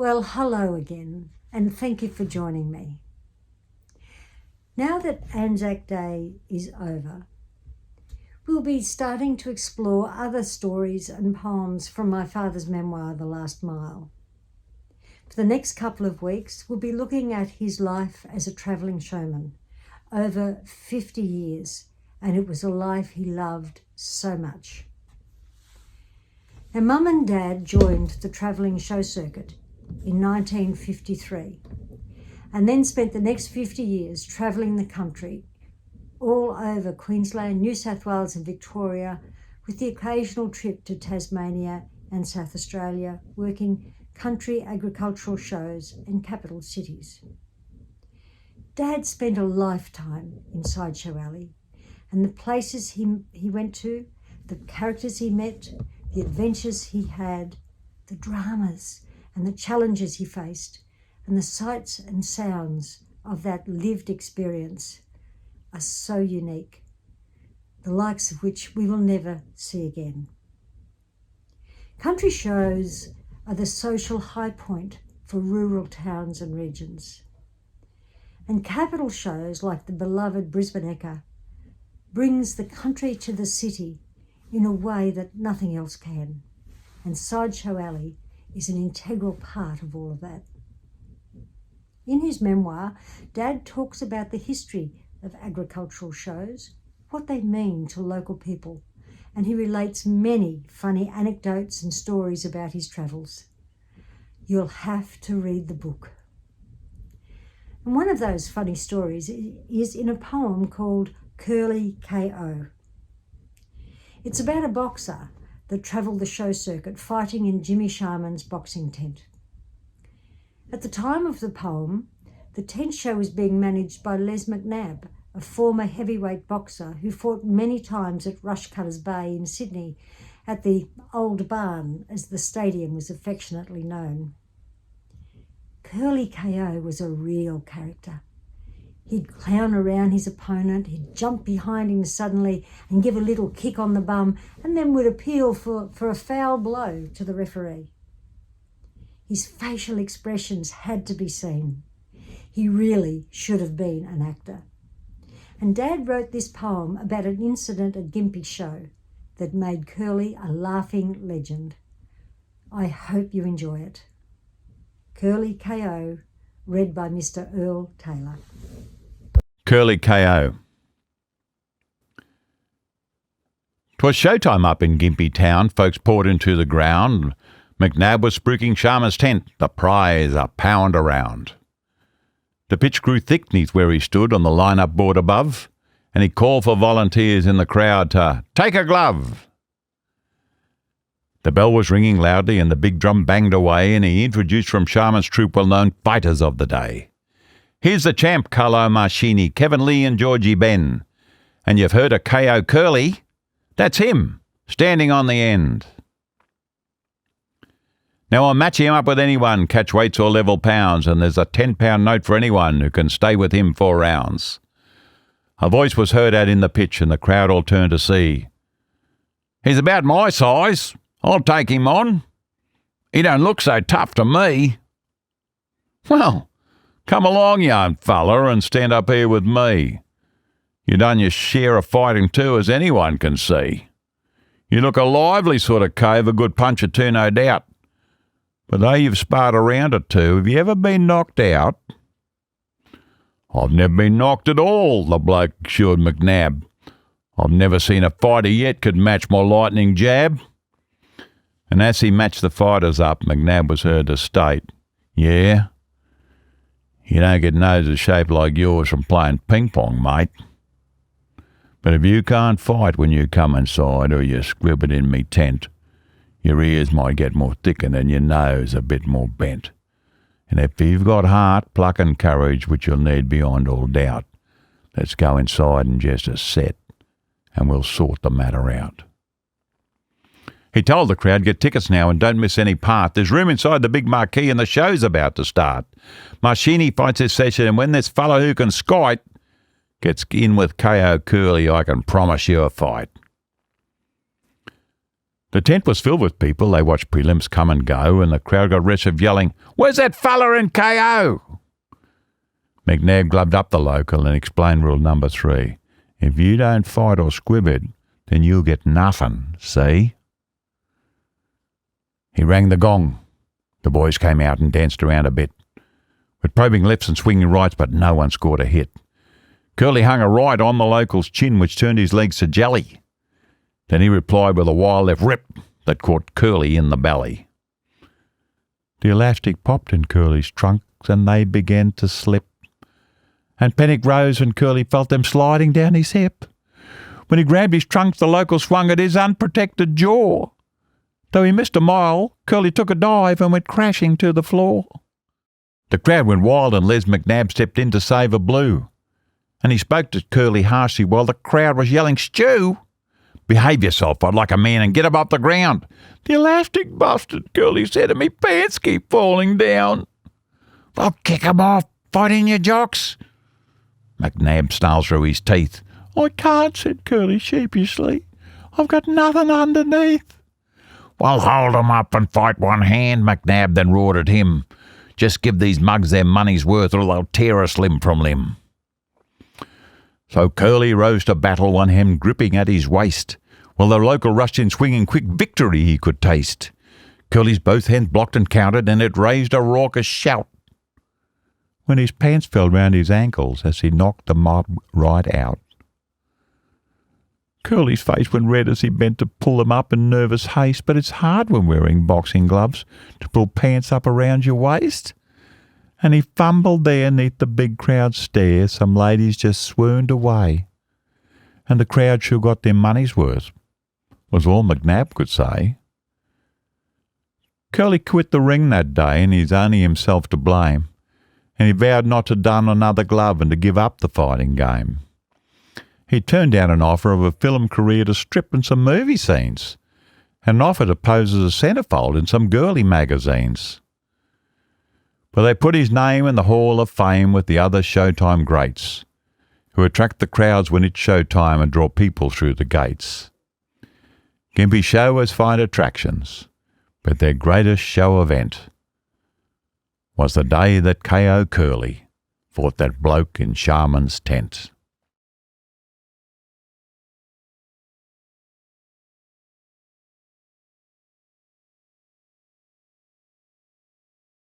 Well, hello again, and thank you for joining me. Now that Anzac Day is over, we'll be starting to explore other stories and poems from my father's memoir, The Last Mile. For the next couple of weeks, we'll be looking at his life as a travelling showman, over 50 years, and it was a life he loved so much. Now, Mum and Dad joined the travelling show circuit in 1953 and then spent the next 50 years travelling the country all over Queensland, New South Wales and Victoria, with the occasional trip to Tasmania and South Australia, working country agricultural shows in capital cities. Dad spent a lifetime in Sideshow Alley, and the places he went to, the characters he met, the adventures he had, the dramas and the challenges he faced, and the sights and sounds of that lived experience are so unique, the likes of which we will never see again. Country shows are the social high point for rural towns and regions. And capital shows like the beloved Brisbane Ekka brings the country to the city in a way that nothing else can. And Sideshow Alley is an integral part of all of that. In his memoir, Dad talks about the history of agricultural shows, what they mean to local people, and he relates many funny anecdotes and stories about his travels. You'll have to read the book. And one of those funny stories is in a poem called Curly K.O. It's about a boxer that travelled the show circuit fighting in Jimmy Sharman's boxing tent. At the time of the poem, the tent show was being managed by Les McNab, a former heavyweight boxer who fought many times at Rushcutters Bay in Sydney, at the Old Barn, as the stadium was affectionately known. Curly K.O. was a real character. He'd clown around his opponent, he'd jump behind him suddenly and give a little kick on the bum, and then would appeal for a foul blow to the referee. His facial expressions had to be seen. He really should have been an actor. And Dad wrote this poem about an incident at Gympie Show that made Curly a laughing legend. I hope you enjoy it. Curly K.O., read by Mr. Earl Taylor. Curly K.O. 'Twas showtime up in Gympie Town. Folks poured into the ground. McNab was spruiking Sharma's tent, the prize a pound around. The pitch grew thick neath where he stood on the line-up board above, and he called for volunteers in the crowd to take a glove. The bell was ringing loudly and the big drum banged away, and he introduced from Sharman's troop well-known fighters of the day. Here's the champ, Carlo Marchini, Kevin Lee and Georgie Ben. And you've heard of K.O. Curly? That's him, standing on the end. Now I'll match him up with anyone, catch weights or level pounds, and there's a £10 note for anyone who can stay with him 4 rounds. A voice was heard out in the pitch and the crowd all turned to see. He's about my size. I'll take him on. He don't look so tough to me. Well, come along, young fella, and stand up here with me. You done your share of fighting too, as anyone can see. You look a lively sort of cove, a good puncher too, no doubt. But though you've sparred a round or two, have you ever been knocked out? I've never been knocked at all, the bloke assured McNab. I've never seen a fighter yet could match my lightning jab. And as he matched the fighters up, McNab was heard to state, yeah, you don't get noses shaped like yours from playing ping-pong, mate. But if you can't fight when you come inside or you scribble in me tent, your ears might get more thick and then your nose a bit more bent. And if you've got heart, pluck and courage, which you'll need beyond all doubt, let's go inside in just a set and we'll sort the matter out. He told the crowd, get tickets now and don't miss any part. There's room inside the big marquee and the show's about to start. Marchini fights this session, and when this fellow who can skite gets in with K.O. Curly, I can promise you a fight. The tent was filled with people. They watched prelims come and go, and the crowd got restive, yelling, "Where's that fella in KO?" McNabb gloved up the local and explained rule number 3. If you don't fight or squib it, then you'll get nothing, see? He rang the gong. The boys came out and danced around a bit, with probing lefts and swinging rights, but no one scored a hit. Curly hung a right on the local's chin, which turned his legs to jelly. Then he replied with a wild left rip that caught Curly in the belly. The elastic popped in Curly's trunks and they began to slip, and panic rose when Curly felt them sliding down his hip. When he grabbed his trunks, the local swung at his unprotected jaw. Though he missed a mile, Curly took a dive and went crashing to the floor. The crowd went wild and Les McNabb stepped in to save a blue. And he spoke to Curly harshly while the crowd was yelling, "Stew! Behave yourself, I'd like a man, and get up off the ground." "The elastic busted," Curly said, "and me pants keep falling down." "Well, kick 'em off, fight in your jocks." McNabb snarled through his teeth. "I can't," said Curly sheepishly. "I've got nothing underneath." "Well, hold 'em up and fight one hand," McNabb then roared at him. "Just give these mugs their money's worth or they'll tear us limb from limb." So Curly rose to battle, one hand gripping at his waist, while the local rushed in swinging quick victory he could taste. Curly's both hands blocked and countered, and it raised a raucous shout when his pants fell round his ankles as he knocked the mob right out. Curly's face went red as he bent to pull them up in nervous haste, but it's hard when wearing boxing gloves to pull pants up around your waist. And he fumbled there neath the big crowd stare. Some ladies just swooned away, and the crowd sure got their money's worth, was all McNabb could say. Curly quit the ring that day, and he's only himself to blame, and he vowed not to don another glove and to give up the fighting game. He turned down an offer of a film career to strip in some movie scenes, and an offer to pose as a centerfold in some girly magazines. But they put his name in the Hall of Fame with the other Showtime greats, who attract the crowds when it's showtime and draw people through the gates. Gympie show has fine attractions, but their greatest show event was the day that KO Curly fought that bloke in Sharman's tent.